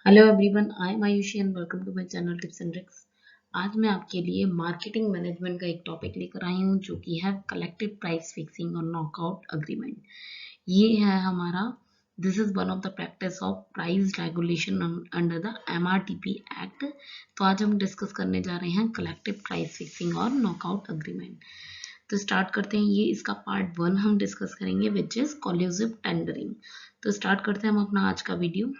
Hello everyone, I am Ayushi and welcome to my channel tips and tricks. आज मैं आपके लिए मार्केटिंग मैनेजमेंट का एक टॉपिक लेकर आई हूँ जो कि है कलेक्टिव प्राइस फिक्सिंग और नॉकआउट अग्रीमेंट। ये है हमारा this is one of the practice of price regulation under the MRTP act. तो आज हम डिस्कस करने जा रहे हैं कलेक्टिव प्राइस फिक्सिंग और नॉकआउट अग्रीमेंट। तो स्टार्ट करते हैं। ये इसका पार्ट 1 हम डिस्कस करेंगे विच इज कोल्यूसिव टेंडरिंग। तो स्टार्ट करते हैं हम अपना आज का वीडियो।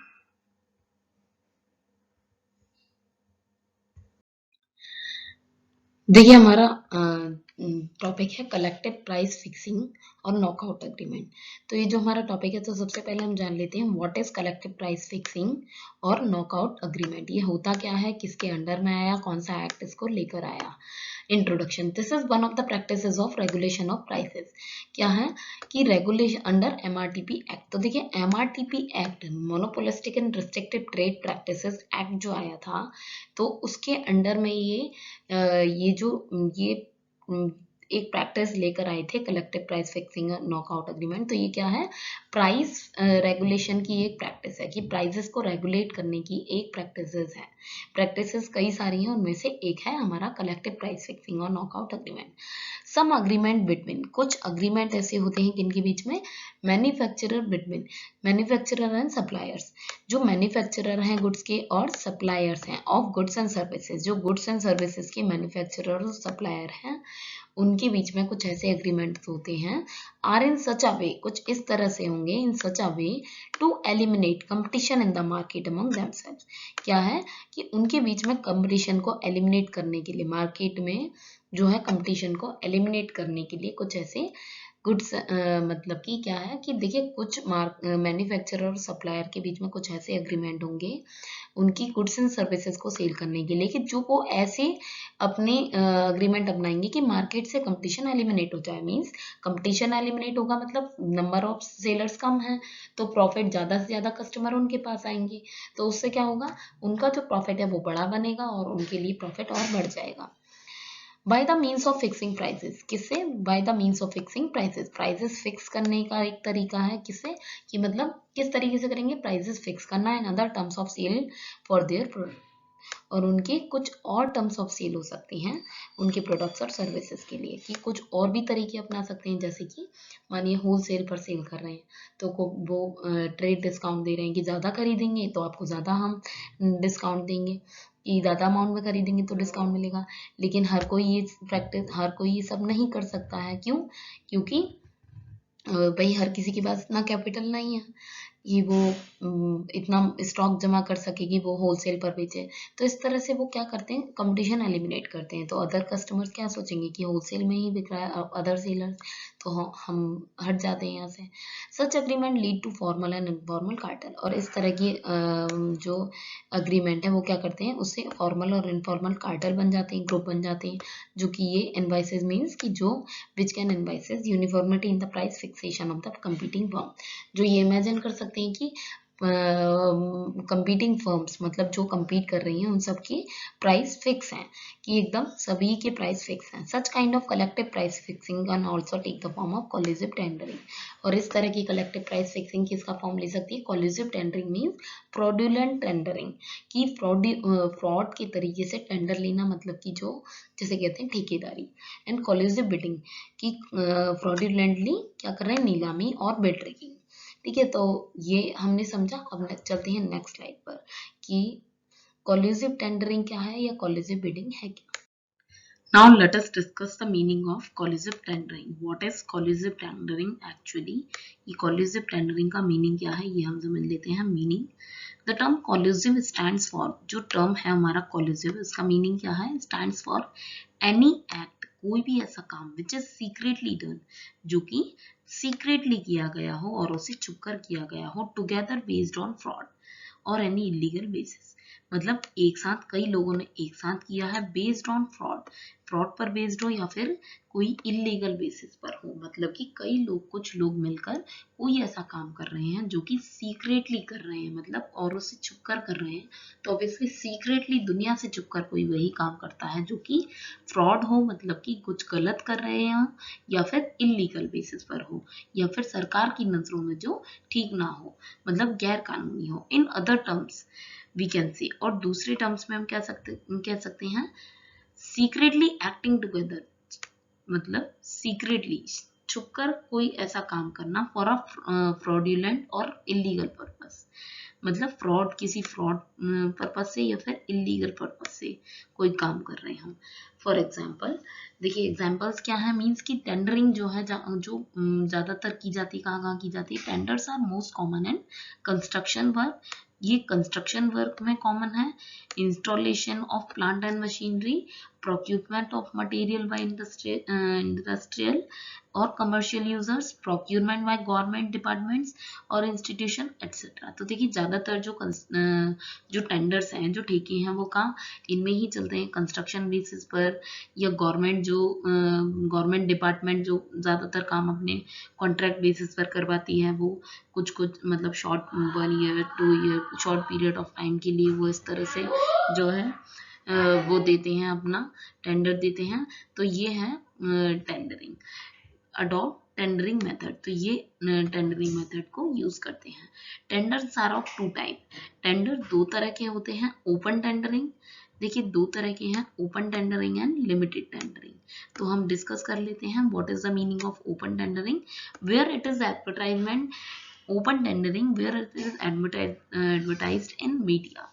देखिए, हमारा टॉपिक है कलेक्टिव प्राइस फिक्सिंग और नॉकआउट एग्रीमेंट। तो ये जो हमारा टॉपिक है, तो सबसे पहले हम जान लेते हैं what is collective price fixing और नॉकआउट एग्रीमेंट। ये होता क्या है, किसके अंडर में आया, कौन सा एक्ट इसको लेकर आया। Introduction. This is one of the practices of regulation of prices. क्या है कि रेगुलेशन अंडर MRTP एक्ट। तो देखिए, MRTP act monopolistic and restrictive trade practices act जो आया था, तो उसके अंडर में ये एक प्रैक्टिस लेकर आए थे collective price fixing knockout agreement. तो ये क्या है, प्राइस रेगुलेशन की एक प्रैक्टिस है कि प्राइसेस को रेगुलेट करने की एक प्रैक्टिसेस है। प्रैक्टिसेस कई सारी हैं, उनमें से एक है हमारा कलेक्टिव प्राइस फिक्सिंग और नॉकआउट एग्रीमेंट। सम अग्रीमेंट बिटवीन, कुछ अग्रीमेंट ऐसे होते हैं किनके बीच में, manufacturer between manufacturer and suppliers. जो मैन्युफैक्चरर हैं गुड्स के और सप्लायर्स हैं ऑफ गुड्स एंड सर्विसेज, जो गुड्स एंड सर्विसेज के मैन्युफैक्चरर और सप्लायर हैं, उनके बीच में कुछ ऐसे एग्रीमेंट्स होते हैं। आर इन सच अ वे, कुछ इस तरह से होंगे, in such a way to eliminate competition in the market among themselves. क्या है कि उनके बीच में कंपटीशन को एलिमिनेट करने के लिए, मार्केट में जो है कंपटीशन को एलिमिनेट करने के लिए कुछ ऐसे गुड्स, मतलब कि क्या है कि देखिए, कुछ मैन्युफैक्चरर और सप्लायर के बीच में कुछ ऐसे एग्रीमेंट होंगे उनकी गुड्स एंड सर्विसेज को सेल करने के लिए, कि जो वो ऐसे अपने अग्रीमेंट अपनाएंगे कि मार्केट से कंपटीशन एलिमिनेट हो जाए। मींस कंपटीशन एलिमिनेट होगा मतलब नंबर ऑफ सेलर्स कम है, तो प्रॉफिट ज़्यादा से ज़्यादा कस्टमर उनके पास आएंगे, तो उससे क्या होगा, उनका जो प्रॉफिट है वो बड़ा बनेगा और उनके लिए प्रॉफिट और बढ़ जाएगा। By the means of fixing prices, किससे, by the means of fixing prices. Prices fix करने का एक तरीका है, किससे, कि मतलब किस तरीके से करेंगे, प्राइसेस फिक्स करना in other terms of sale for their product. और उनके कुछ और टर्म्स ऑफ सेल हो सकती हैं उनके प्रोडक्ट्स और सर्विसेज के लिए, कि कुछ और भी तरीके अपना सकते हैं। जैसे कि मानिए होल सेल पर सेल कर रहे हैं, तो वो ट्रेड डिस्काउंट दे रहे हैं कि ज़्यादा खरीदेंगे तो आपको ज़्यादा हम डिस्काउंट देंगे, कि ज़्यादा अमाउंट में खरीदेंगे तो डिस्काउंट मिलेगा। लेकिन हर कोई ये सब नहीं कर सकता है। क्यों? क्योंकि भाई हर किसी के पास इतना कैपिटल नहीं है कि वो इतना स्टॉक जमा कर सके कि वो होलसेल पर बेचे। तो इस तरह से वो क्या करते हैं, कंपटीशन एलिमिनेट करते हैं। तो अदर कस्टमर्स क्या सोचेंगे कि होलसेल में ही बिक रहा है अदर सेलर्स, तो हम हट जाते हैं यहाँ से। Such agreement lead to formal and informal cartel. और इस तरह की जो अग्रीमेंट है वो क्या करते हैं, उससे फॉर्मल और इनफॉर्मल कार्टेल बन जाते हैं, ग्रुप बन जाते हैं, जो कि ये इनवाइसेस मीन्स कि जो which can invoices uniformity in the price fixation of the competing firm. जो ये इमेजिन कर सकते हैं कि कंपीटिंग फर्म्स, मतलब जो compete कर रही हैं, उन सब की प्राइस फिक्स हैं, कि एकदम सभी के प्राइस फिक्स हैं। Such kind of collective price fixing can also take the form of collusive tendering. और इस तरह की कलेक्टिव प्राइस फिक्सिंग किसका फॉर्म ले सकती है, collusive tendering means fraudulent tendering, कि फ्रॉड के तरीके से टेंडर लेना, मतलब कि जो जैसे कहते हैं ठेकेदारी। एंड कोलिजिव बिडिंग, कि फ्रॉडुलेंटली क्या कर रहे हैं, नीलामी और बिड ट्रिकिंग। ठीक है, तो ये हमने समझा। अब चलते हैं नेक्स्ट स्लाइड पर कि कोलिजिव टेंडरिंग क्या है या कोलिजिव बिडिंग है क्या। Now let us discuss the meaning of collusive tendering. What is collusive tendering actually? ये collusive tendering का meaning क्या है, ये हम समझ लेते हैं। meaning, the term collusive stands for, जो term है हमारा collusive, इसका meaning क्या है, stands for any act, कोई भी ऐसा काम which is secretly done, जो कि secretly किया गया हो और उसे छुपकर किया गया हो, together based on fraud और एनी इलीगल बेसिस। मतलब एक साथ कई लोगों ने एक साथ किया है बेस्ड ऑन फ्रॉड। फ्रॉड पर बेस्ड हो या फिर कोई इलीगल बेसिस पर हो, मतलब कि कई लोग, कुछ लोग मिलकर कोई ऐसा काम कर रहे हैं जो कि सीक्रेटली कर रहे हैं, मतलब औरों से छुप कर रहे हैं। तो ऑब्वियसली सीक्रेटली दुनिया से छुप कर कोई वही काम करता है जो कि फ्रॉड हो, मतलब कि कुछ गलत कर रहे हैं या फिर इलीगल बेसिस पर हो या फिर सरकार की नजरों में जो ठीक ना हो, मतलब गैर कानूनी हो, in other terms we can see. और दूसरे टर्म्स में हम कह सकते हैं सीक्रेटली एक्टिंग टुगेदर, मतलब सीक्रेटली छुपकर कोई ऐसा काम करना फॉर अ फ्रॉडुलेंट और इलीगल पर्पस, मतलब फ्रॉड, किसी फ्रॉड पर्पज से या फिर इलीगल पर्पज से कोई काम कर रहे हो। फॉर एग्जाम्पल देखिए, एग्जाम्पल्स क्या है, मीन्स की टेंडरिंग जो है, जो ज्यादातर की जाती है, कहाँ की जाती है, tenders are most common in construction work, ये कंस्ट्रक्शन वर्क में कॉमन है, installation of plant and machinery, procurement of material by industrial और commercial users, procurement by government departments और इंस्टीट्यूशन एक्सेट्रा। तो देखिए ज्यादातर जो टेंडर्स हैं, जो ठेके हैं, वो कहाँ, इनमें ही चलते हैं, कंस्ट्रक्शन बेसिस पर, या गवर्नमेंट डिपार्टमेंट जो ज्यादातर काम अपने कॉन्ट्रैक्ट बेसिस पर करवाती है, वो कुछ मतलब short 1 year 2 year short period of time के लिए वो इस तरह से जो है वो देते हैं, अपना टेंडर देते हैं। तो ये है टेंडरिंग, अडॉप्ट टेंडरिंग मेथड। तो ये टेंडरिंग मेथड को यूज करते हैं। Tenders are of 2 type, tender 2 तरह के होते हैं। ओपन टेंडरिंग, देखिए 2 तरह के हैं, open tendering and limited tendering. तो हम डिस्कस कर लेते हैं what is the meaning of open tendering. Where it is advertisement, open tendering where it is advertised in media,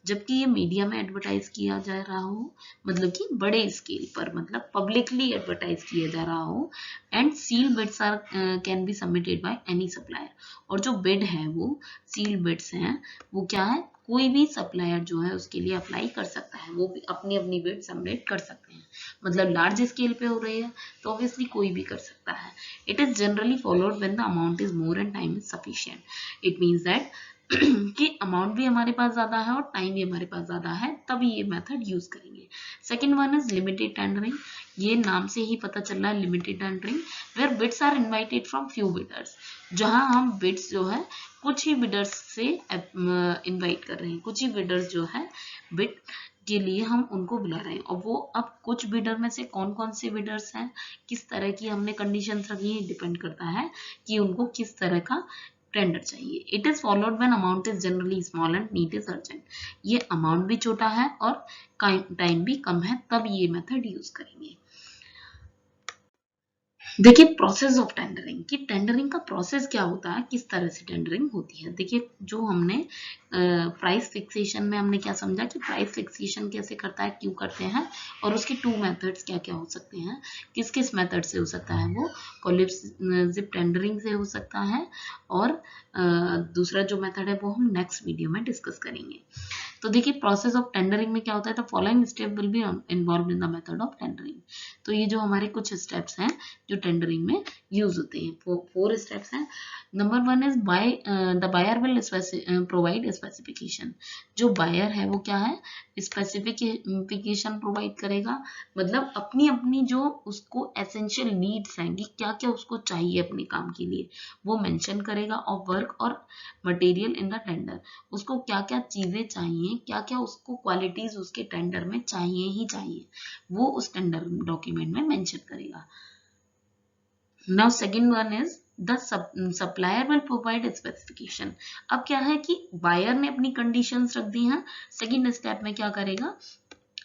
जबकि ये मीडिया में एडवर्टाइज किया जा रहा हो, मतलब कि बड़े स्केल पर, मतलब पब्लिकली एडवर्टाइज किया जा रहा हो। And seal bids are can be submitted by any supplier, और जो बिड है वो सील बिड्स हैं, वो क्या है, कोई भी सप्लायर जो है उसके लिए अप्लाई कर सकता है, वो भी अपनी अपनी बिड सबमिट कर सकते हैं। मतलब लार्ज स्केल पे हो रही है तो ऑब्वियसली कोई भी कर सकता है। It is generally followed when the amount is more and time is sufficient. It means that कि अमाउंट भी हमारे पास ज्यादा है और टाइम भी हमारे पास ज्यादा है, तभी ये मेथड यूज करेंगे। Second one is limited tendering, ये नाम से ही पता चल रहा है limited tendering, where bids are invited from few bidders, जहां हम बिड्स जो है कुछ ही बिडर्स से इनवाइट कर रहे हैं, कुछ ही बिडर्स जो है बिड के लिए हम उनको बुला रहे हैं। और वो अब कुछ बिडर में से कौन कौन से बिडर्स हैं, किस तरह की हमने कंडीशंस रखी है, डिपेंड करता है कि उनको किस तरह का टेंडर चाहिए। It is followed when amount is generally small and need is urgent, ये अमाउंट भी छोटा है और टाइम भी कम है, तब ये मेथड यूज करेंगे। देखिए प्रोसेस ऑफ टेंडरिंग, कि टेंडरिंग का प्रोसेस क्या होता है, किस तरह से टेंडरिंग होती है। देखिए जो हमने प्राइस फिक्सेशन में हमने क्या समझा कि प्राइस फिक्सेशन कैसे करता है, क्यों करते हैं, और उसके 2 मेथड्स क्या क्या हो सकते हैं, किस किस मेथड से हो सकता है, वो कोलिजिव टेंडरिंग से हो सकता है, और दूसरा जो मेथड है वो हम नेक्स्ट वीडियो में डिस्कस करेंगे। तो देखिए प्रोसेस ऑफ टेंडरिंग में क्या होता है, the following step will be involve in the method of tendering. तो ये जो हमारे कुछ स्टेप्स हैं जो टेंडरिंग में यूज होते हैं, 4 स्टेप्स हैं। Number 1 is by the buyer will provide specification, जो बायर है वो क्या है, स्पेसिफिकेशन प्रोवाइड करेगा, मतलब अपनी अपनी जो उसको एसेंशियल नीड्स हैं कि क्या क्या उसको चाहिए अपने काम के लिए, वो मेंशन करेगा। और वर्क और मटेरियल इन द टेंडर, उसको क्या क्या चीजें चाहिए, क्या क्या उसको क्वालिटीज उसके टेंडर में चाहिए ही चाहिए, वो उस टेंडर डॉक्यूमेंट में मेंशन करेगा। Now second one is the supplier will provide specification. अब क्या है कि बायर ने अपनी कंडीशंस रख दी हैं, सेकंड स्टेप में क्या करेगा,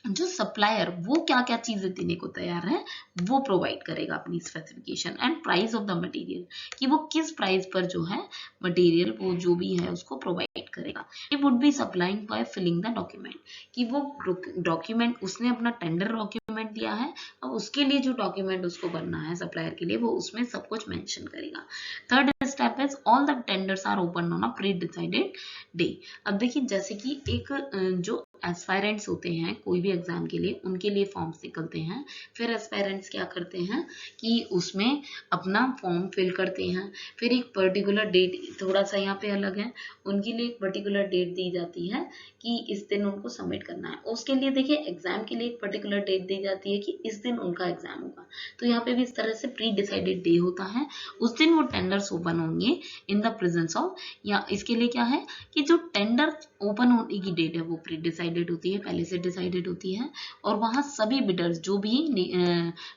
जो सप्लायर वो क्या क्या चीजें देने को तैयार है वो प्रोवाइड करेगा अपनी specification and price of the material, कि वो किस प्राइस पर जो है मटेरियल वो जो भी है उसको प्रोवाइड करेगा। It would be supplying by filling the document, कि वो डॉक्यूमेंट उसने अपना टेंडर डॉक्यूमेंट दिया है, अब उसके लिए जो डॉक्यूमेंट उसको बनना है सप्लायर के लिए, वो उसमें सब कुछ मेंशन करेगा। Third step is all the tenders are open on a pre decided day. अब देखिए जैसे कि एक जो एस्पायरेंट्स होते हैं कोई भी एग्जाम के लिए, उनके लिए फॉर्म्स निकलते हैं। फिर एस्पायरेंट्स क्या करते हैं कि उसमें अपना फॉर्म फिल करते हैं। फिर एक पर्टिकुलर डेट, थोड़ा सा यहाँ पे अलग है, उनके लिए एक पर्टिकुलर डेट दी जाती है कि इस दिन उनको सबमिट करना है। उसके लिए देखिए एग्जाम के लिए एक पर्टिकुलर डेट दी जाती है कि इस दिन उनका एग्जाम होगा। तो यहाँ पे भी इस तरह से प्री डिसाइडेड डे होता है, उस दिन वो टेंडर्स ओपन होंगे इन द प्रेजेंस ऑफ, या इसके लिए क्या है कि जो टेंडर ओपन होने की डेट है वो प्री डिसाइडेड होती है, पहले से डिसाइडेड होती है, और वहाँ सभी बिडर्स जो भी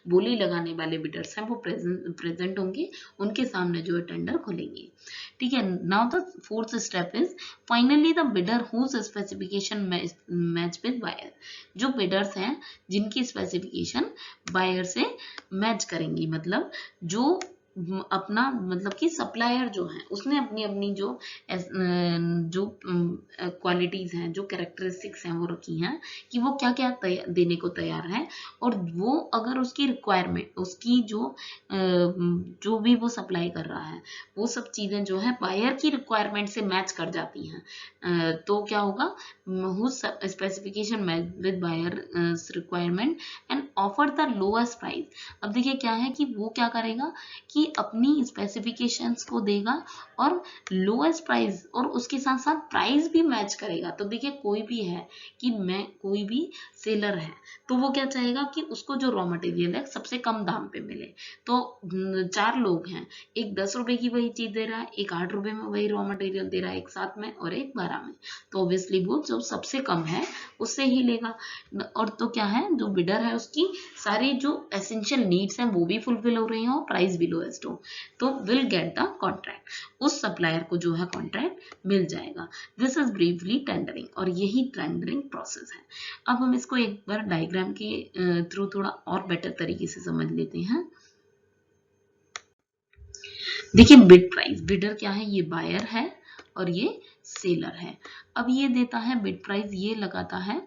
बोली लगाने वाले बिडर्स हैं वो प्रेजेंट होंगे, उनके सामने जो है टेंडर खुलेंगे। ठीक है। Now the fourth step is finally the bidder whose specification match with buyer. जो बिडर्स हैं जिनकी स्पेसिफिकेशन बायर से मैच करेंगी, मतलब जो अपना मतलब कि सप्लायर जो है उसने अपनी अपनी जो क्वालिटीज हैं, जो कैरेक्टरिस्टिक्स हैं वो रखी हैं कि वो क्या क्या देने को तैयार है, और वो अगर उसकी रिक्वायरमेंट, उसकी जो भी वो सप्लाई कर रहा है वो सब चीजें जो है बायर की रिक्वायरमेंट से मैच कर जाती हैं, तो क्या होगा, specification match with buyer requirement and offer the lowest price. अब देखिए क्या है कि वो क्या करेगा कि अपनी स्पेसिफिकेशंस को देगा और लोएस्ट प्राइस, और उसके साथ साथ प्राइस भी मैच करेगा। तो देखिए कोई भी है कि मैं कोई भी सेलर है तो वो क्या चाहेगा कि उसको जो रॉ मटेरियल है सबसे कम दाम पे मिले। तो 4 लोग हैं, एक 10 रुपए की वही चीज दे रहा है, एक 8 रुपए में वही रॉ मटेरियल दे रहा है एक 7 में और एक 12 में, तो ऑब्वियसली वो जो सबसे कम है उससे ही लेगा। और तो क्या है, जो बिडर है उसकी सारी जो एसेंशियल नीड्स हैं वो भी फुलफिल हो रही हैं और प्राइस भी लोएस्ट हो, तो विल गेट द कॉन्ट्रैक्ट, उस सप्लायर को जो है कॉन्ट्रैक्ट मिल जाएगा। दिस इज ब्रीफली टेंडरिंग, और यही टेंडरिंग प्रोसेस है। अब हम इसको एक बार डायग्राम के थ्रू थोड़ा और बेटर तरीके से समझ लेते हैं। देखिए बिड प्राइस, बिडर क्या है, ये बायर है और ये सेलर है। अब ये देता है बिड प्राइस, ये लगाता है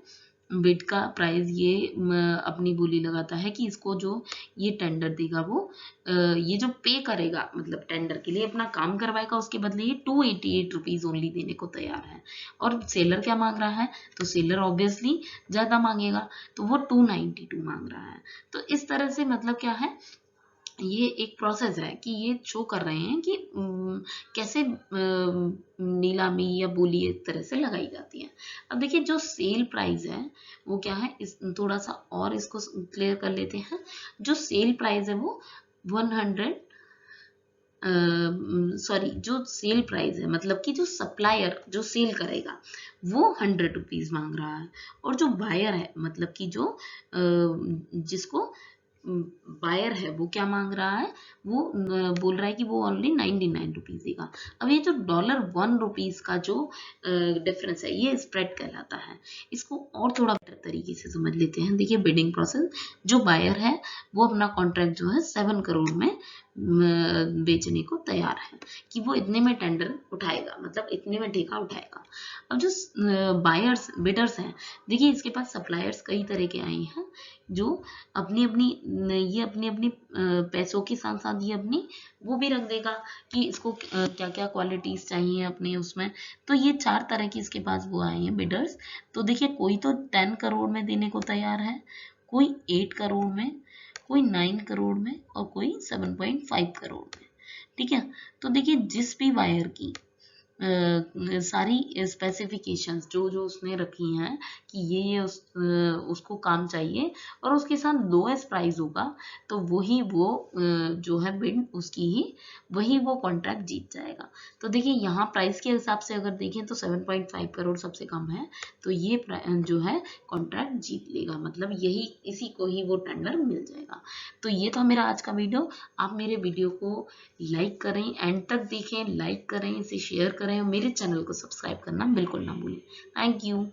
बिड का प्राइस, ये अपनी बोली लगाता है कि इसको जो ये टेंडर देगा वो ये जो पे करेगा, मतलब टेंडर के लिए अपना काम करवाएगा, उसके बदले ये 288 रुपीज ओनली देने को तैयार है। और सेलर क्या मांग रहा है, तो सेलर ऑब्वियसली ज्यादा मांगेगा, तो वो 292 मांग रहा है। तो इस तरह से मतलब क्या है, ये एक प्रोसेस है कि ये शो कर रहे हैं कि कैसे नीलामी या बोली इस तरह से लगाई जाती है। अब देखिए जो सेल प्राइस है वो क्या है, इस थोड़ा सा और इसको क्लियर कर लेते हैं। जो सेल प्राइस है वो 100 सॉरी जो सेल प्राइस है मतलब कि जो सप्लायर जो सेल करेगा वो 100 रुपीज मांग रहा है, और जो बायर है मतलब कि जो जिसको बायर है वो क्या मांग रहा है, वो बोल रहा है कि वो ओनली 99 रुपीज देगा। अब ये जो $1 का जो डिफरेंस है ये स्प्रेड कहलाता है। इसको और थोड़ा बेटर तरीके से समझ लेते हैं। देखिए बिडिंग प्रोसेस, जो बायर है वो अपना कॉन्ट्रैक्ट जो है 7 करोड़ में बेचने को तैयार है कि वो इतने में टेंडर उठाएगा, मतलब इतने में ठेका उठाएगा। अब जो बायर्स बिडर्स हैं, देखिए इसके पास सप्लायर्स कई तरह के आए हैं जो अपनी अपनी पैसों के साथ साथ ये अपनी वो भी रख देगा कि इसको क्या क्या क्वालिटीज चाहिए अपने उसमें। तो ये 4 तरह की इसके पास वो आए हैं बिडर्स। तो देखिए कोई तो 10 करोड़ में देने को तैयार है, कोई 8 करोड़ में, कोई 9 करोड़ में और कोई 7.5 करोड़ में। ठीक है। तो देखिए जिस भी वायर की सारी स्पेसिफिकेशंस जो जो उसने रखी हैं कि ये उसको काम चाहिए और उसके साथ लोएस्ट प्राइस होगा, तो वही वो जो है बिड उसकी ही वही वो कॉन्ट्रैक्ट जीत जाएगा। तो देखिए यहाँ प्राइस के हिसाब से अगर देखें तो 7.5 करोड़ सबसे कम है, तो ये जो है कॉन्ट्रैक्ट जीत लेगा, मतलब यही इसी को ही वो टेंडर मिल जाएगा। तो ये था मेरा आज का वीडियो। आप मेरे वीडियो को लाइक करें, एंड तक देखें, लाइक करें, इसे शेयर करें और मेरे चैनल को सब्सक्राइब करना बिल्कुल ना भूलें। Thank you.